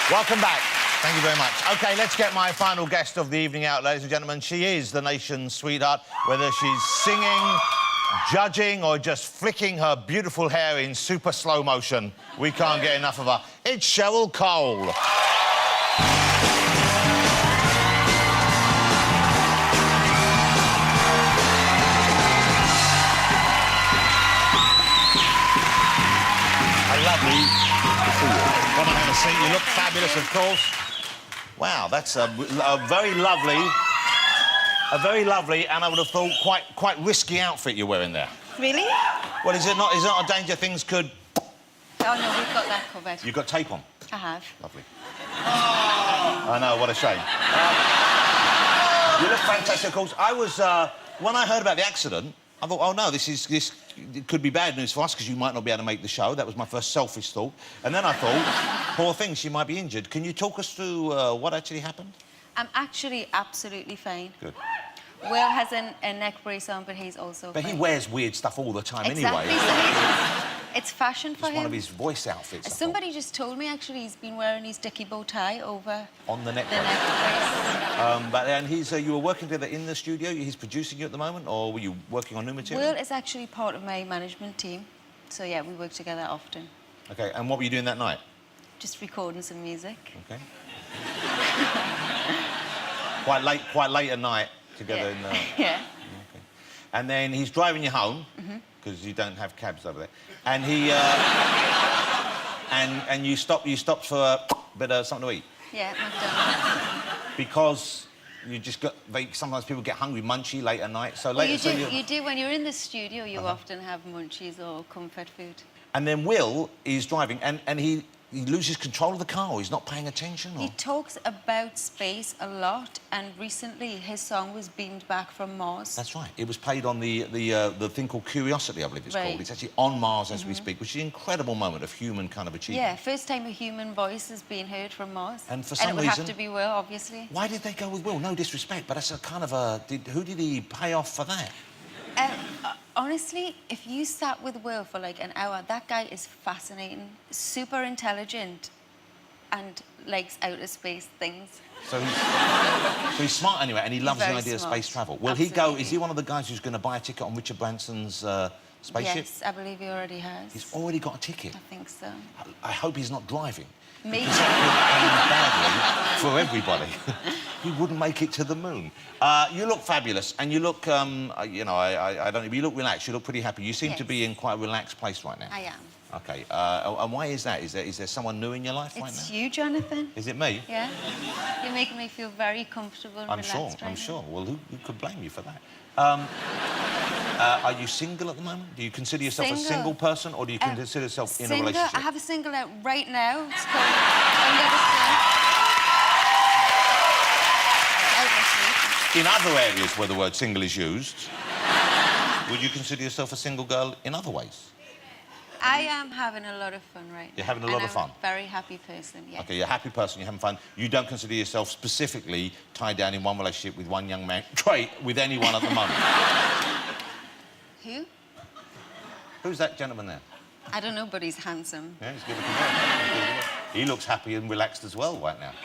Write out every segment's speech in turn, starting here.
Welcome back. Thank you very much. OK, let's get my final guest of the evening out, ladies and gentlemen. She is the nation's sweetheart, whether she's singing, judging or just flicking her beautiful hair in super slow motion. We can't get enough of her. It's Cheryl Cole. Lovely to see you. Come on, have a seat. You look fabulous, of course. Wow, that's a very lovely, and I would have thought quite risky outfit you're wearing there. Really? Well, is it not a danger things could? Oh no, we've got that covered. You've got tape on. I have. Lovely. I know, what a shame. You look fantastic, of course. I was when I heard about the accident, I thought, oh no, this could be bad news for us because you might not be able to make the show. That was my first selfish thought. And then I thought, poor thing, she might be injured. Can you talk us through what actually happened? I'm actually absolutely fine. Good. Will has a neck brace on, but he's also But fine. he wears weird stuff all the time exactly. anyway. It's fashion for him. It's one of his voice outfits. Somebody just told me, actually, he's been wearing his dicky bow tie over... On the neck brace. And he's, you were working together in the studio? He's producing you at the moment, or were you working on new material? Will is actually part of my management team. So, yeah, we work together often. OK, and what were you doing that night? Just recording some music. OK. quite late at night together in the... Yeah. Okay. And then he's driving you home, because you don't have cabs over there, and he... and you stopped for a bit of something to eat? Yeah, McDonald's. Because you just got... sometimes people get hungry, munchy late at night, so later... Well, you do. When you're in the studio, you often have munchies or comfort food. And then Will is driving, and he loses control of the car, or he's not paying attention, or... He talks about space a lot, and recently his song was beamed back from Mars. That's right. It was played on the thing called Curiosity, I believe it's called. It's actually on Mars as we speak, which is an incredible moment of human kind of achievement. Yeah, first time a human voice is being heard from Mars. And for some reason... reason... it would have to be Will, obviously. Why did they go with Will? No disrespect, but that's a kind of a... Who did he pay off for that? Honestly, if you sat with Will for like an hour, that guy is fascinating, super intelligent, and likes outer space things. So he's smart anyway, and he loves the idea of space travel. Will he go... Is he one of the guys who's going to buy a ticket on Richard Branson's spaceship? Yes, I believe he already has. He's already got a ticket? I think so. I hope he's not driving. Me because that would end badly for everybody. He wouldn't make it to the moon. You look fabulous, and you look, you know, I don't know, but you look relaxed, you look pretty happy. You seem to be in quite a relaxed place right now. I am. OK, and why is that? Is there someone new in your life right now? It's you, Jonathan. Is it me? Yeah. You're making me feel very comfortable and relaxed I'm right sure. now. Well, who could blame you for that? Are you single at the moment? Do you consider yourself a single person, or do you consider yourself in a relationship? I have a single out right now. It's called Under the Sun. In other areas where the word single is used, would you consider yourself a single girl in other ways? I am having a lot of fun right now. You're having a lot of fun? I'm a very happy person, yeah. OK, you're a happy person, you're having fun. You don't consider yourself specifically tied down in one relationship with one young man, with anyone at the moment? Who? Who's that gentleman there? I don't know, but he's handsome. Yeah, he's good looking. He looks happy and relaxed as well right now.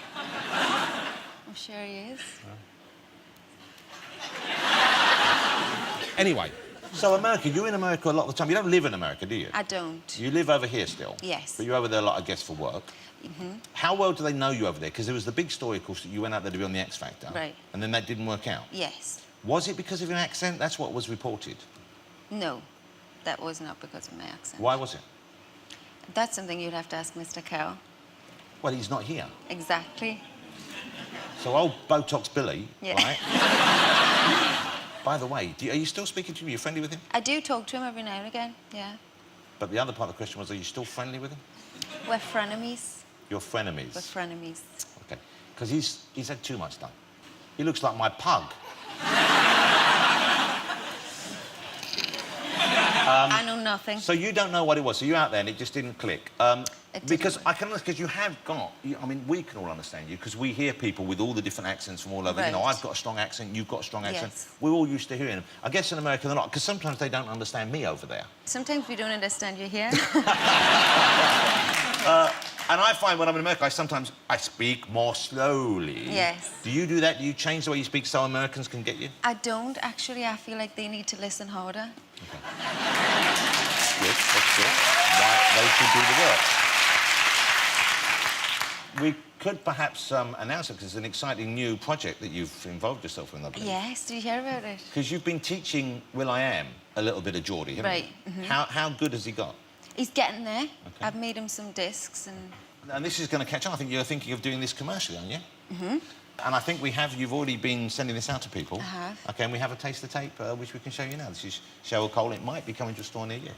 I'm sure he is. Anyway, so America, you're in America a lot of the time. You don't live in America, do you? I don't. You live over here still? Yes. But you're over there a lot, I guess, for work. How well do they know you over there? Because there was the big story, of course, that you went out there to be on the X Factor. Right. And then that didn't work out. Yes. Was it because of your accent? That's what was reported. No, that was not because of my accent. Why was it? That's something you'd have to ask Mr. Carroll. Well, he's not here. Exactly. So old Botox Billy, right? By the way, are you still speaking to him? Are you friendly with him? I do talk to him every now and again, yeah. But the other part of the question was, are you still friendly with him? We're frenemies. You're frenemies? We're frenemies. OK. Because he's had too much done. He looks like my pug. I know nothing. So you don't know what it was. So you're out there and it just didn't click. Because I can understand, because you have got... I mean, we can all understand you, because we hear people with all the different accents from all over. Right. You know, I've got a strong accent, you've got a strong accent. Yes. We're all used to hearing them. I guess in America they're not, because sometimes they don't understand me over there. Sometimes we don't understand you here. And I find when I'm in America, I speak more slowly. Yes. Do you do that? Do you change the way you speak so Americans can get you? I don't, actually. I feel like they need to listen harder. Okay. That's good. That's good. They should do the work. We could perhaps announce it because it's an exciting new project that you've involved yourself in, I believe. Yes, did you hear about it? Because you've been teaching will.i.am a little bit of Geordie, haven't Right. you? Mm-hmm. How good has he got? He's getting there. Okay. I've made him some discs and... And this is going to catch on. I think you're thinking of doing this commercially, aren't you? Mm-hmm. And I think you've already been sending this out to people. I have. OK, and we have a taster tape, which we can show you now. This is Cheryl Cole. It might be coming to a store near you.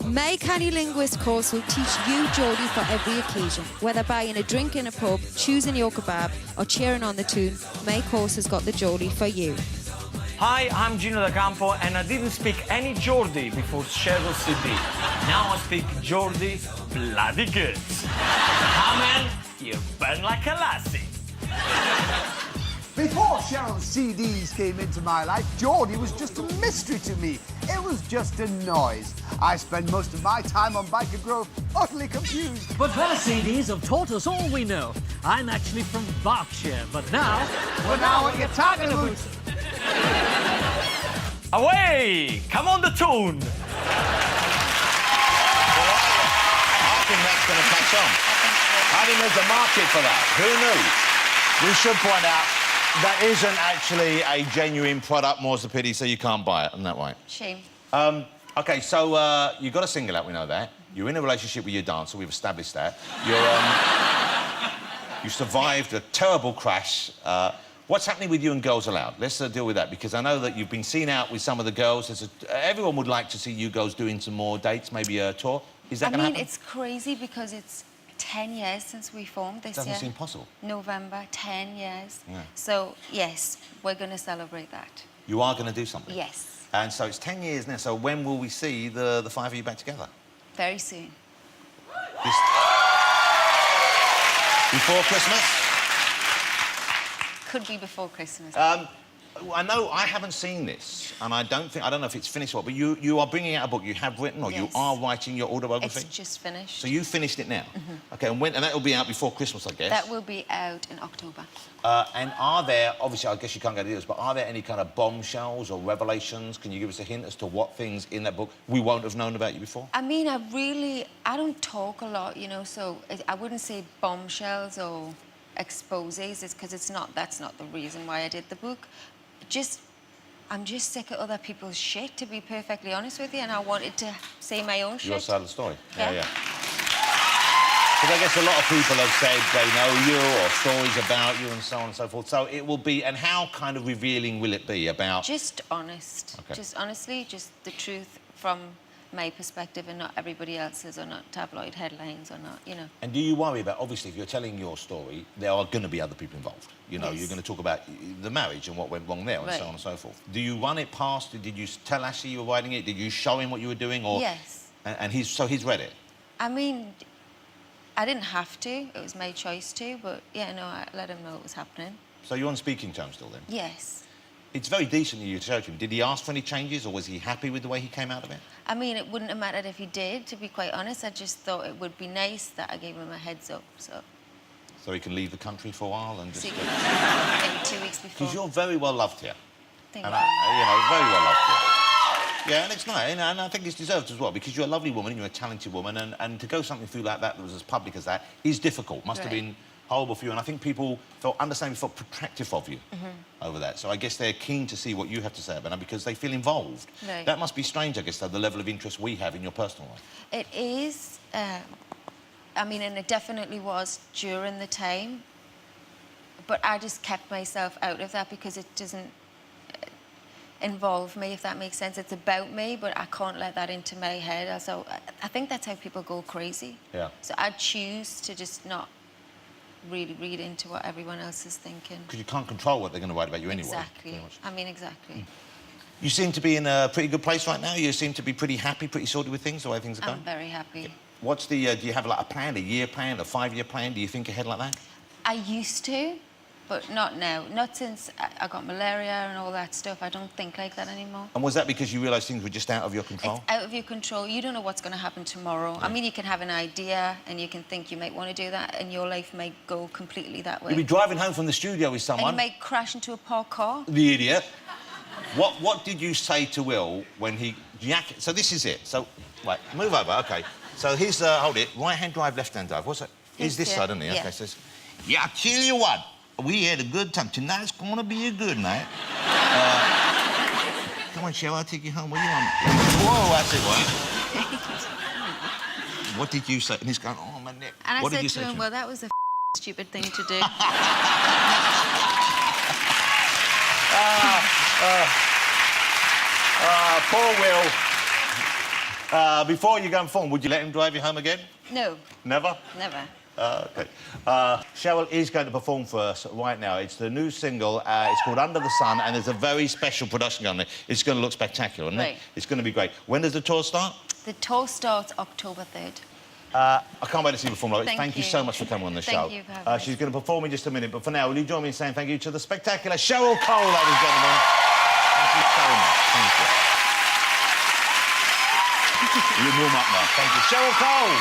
My Canny Linguist course will teach you Geordie for every occasion. Whether buying a drink in a pub, choosing your kebab or cheering on the tune, my course has got the Geordie for you. Hi, I'm Gino Da Campo, and I didn't speak any Geordie before Cheryl CD. Now I speak Geordie bloody good. Amen, you burn like a lassie. Before Cheryl's CDs came into my life, Geordie was just a mystery to me. It was just a noise. I spend most of my time on Biker Grove utterly confused. But her CDs have taught us all we know. I'm actually from Berkshire, but now... Well, now what you're talking about... Away! Come on the tune! I think that's going to catch on. I think there's a market for that. Who knew? We should point out that isn't actually a genuine product, more's the pity, so you can't buy it, isn't that right? Shame. OK, so you've got a single out, we know that. You're in a relationship with your dancer, we've established that. You survived a terrible crash. What's happening with you and Girls Aloud? Let's deal with that, because I know that you've been seen out with some of the girls. Everyone would like to see you girls doing some more dates, maybe a tour. Is that going to happen? It's crazy because it's 10 years since we formed this year. Doesn't seem possible. November, 10 years. Yeah. So, yes, we're going to celebrate that. You are going to do something? Yes. And so it's 10 years now, so when will we see the five of you back together? Very soon. Before Christmas? Could be before Christmas. I know I haven't seen this, and I don't know if it's finished or what, but you are bringing out a book you have written, or you Yes. are writing your autobiography? It's just finished. So you finished it now? OK, and that will be out before Christmas, I guess? That will be out in October. And are there, obviously, I guess you can't go to this, but are there any kind of bombshells or revelations? Can you give us a hint as to what things in that book we won't have known about you before? I mean, I don't talk a lot, you know, so I wouldn't say bombshells or exposes, because that's not the reason why I did the book. I'm just sick of other people's shit, to be perfectly honest with you, and I wanted to say my own shit. Your side of the story? Yeah. Because I guess a lot of people have said they know you or stories about you and so on and so forth. So it will be... And how kind of revealing will it be about... Just honest. Okay. Just honestly, just the truth from my perspective and not everybody else's, or not tabloid headlines, or not, you know. And do you worry about... Obviously, if you're telling your story, there are going to be other people involved. You know, Yes. You're going to talk about the marriage and what went wrong there and Right. so on and so forth. Do you run it past... Did you tell Ashley you were writing it? Did you show him what you were doing? Or... Yes. And he's read it? I mean, I didn't have to. It was my choice to, but, yeah, no, I let him know it was happening. So you're on speaking terms still, then? Yes. It's very decent that you showed him. Did he ask for any changes, or was he happy with the way he came out of it? I mean, it wouldn't have mattered if he did, to be quite honest. I just thought it would be nice that I gave him a heads up, so... So he can leave the country for a while and just... So maybe 2 weeks before. Because you're very well loved here. Thank And you. very well loved here. Yeah, and it's nice, and I think it's deserved as well, because you're a lovely woman and you're a talented woman, and to go something through like that was as public as that is difficult. Must have Right. been horrible for you, and I think people felt protective of you over that. So I guess they're keen to see what you have to say about it because they feel involved. Right. That must be strange, I guess, though, the level of interest we have in your personal life. It is. I mean, and it definitely was during the time. But I just kept myself out of that because it doesn't involve me, if that makes sense. It's about me, but I can't let that into my head. So I think that's how people go crazy. Yeah. So I choose to just not really read into what everyone else is thinking. Because you can't control what they're going to write about you anyway. Exactly. pretty much. I mean, exactly. You seem to be in a pretty good place right now. You seem to be pretty happy, pretty sorted with things, the way things are going. I'm very happy. What's the... do you have, like, a plan, a year plan, a 5-year plan? Do you think ahead like that? I used to, But not now. Not since I got malaria and all that stuff. I don't think like that anymore. And was that because you realised things were just out of your control? It's out of your control. You don't know what's going to happen tomorrow. I mean, you can have an idea and you can think you might want to do that, and your life might go completely that way. You'll be driving home from the studio with someone. And you might crash into a parked car. The idiot. What did you say to Will when he... So this is it. So, right, move over, OK. So here's, hold it, right-hand drive, left-hand drive. What's that? He's this side, isn't he? Yeah. OK, so... Yeah, I tell you what, we had a good time. Tonight's going to be a good night. Come on, Cheryl, I'll take you home. What do you want? Whoa, I said, what? What did you say? And he's going, oh, my neck. And what I did you said say to him, well, that was a stupid thing to do. Poor Will. Before you go and film, would you let him drive you home again? No. Never? Never. OK. Cheryl is going to perform for us right now. It's the new single. It's called Under the Sun, and there's a very special production on it. It's going to look spectacular, isn't it? It's going to be great. When does the tour start? The tour starts October 3rd. I can't wait to see you perform. Thank you you. so much for coming on the show. Thank you for having me. She's going to perform in just a minute, but for now, will you join me in saying thank you to the spectacular Cheryl Cole, ladies and gentlemen? Thank you so much. Thank you. You warm up now. Thank you. Cheryl Cole.